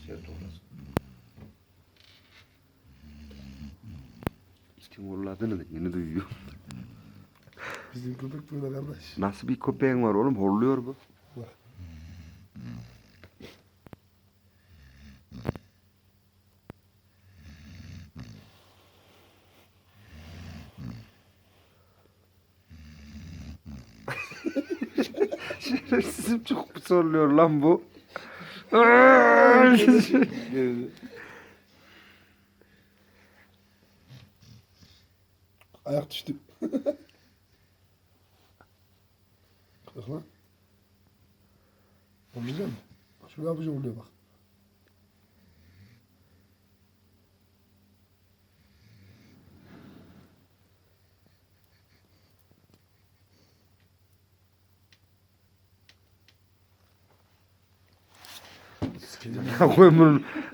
Sert orası. İçin horladığını da yeni duyuyor. Bizim köpek böyle kardeş. Nasıl bir köpeğin var oğlum? Horluyor bu. Bak. Şerefsizim çok pis horluyor lan bu. Ayak düştü. Bak lan. Olmayacak mı? Şöyle yapacağım oluyor bak. Sikeceğim. Koy bunun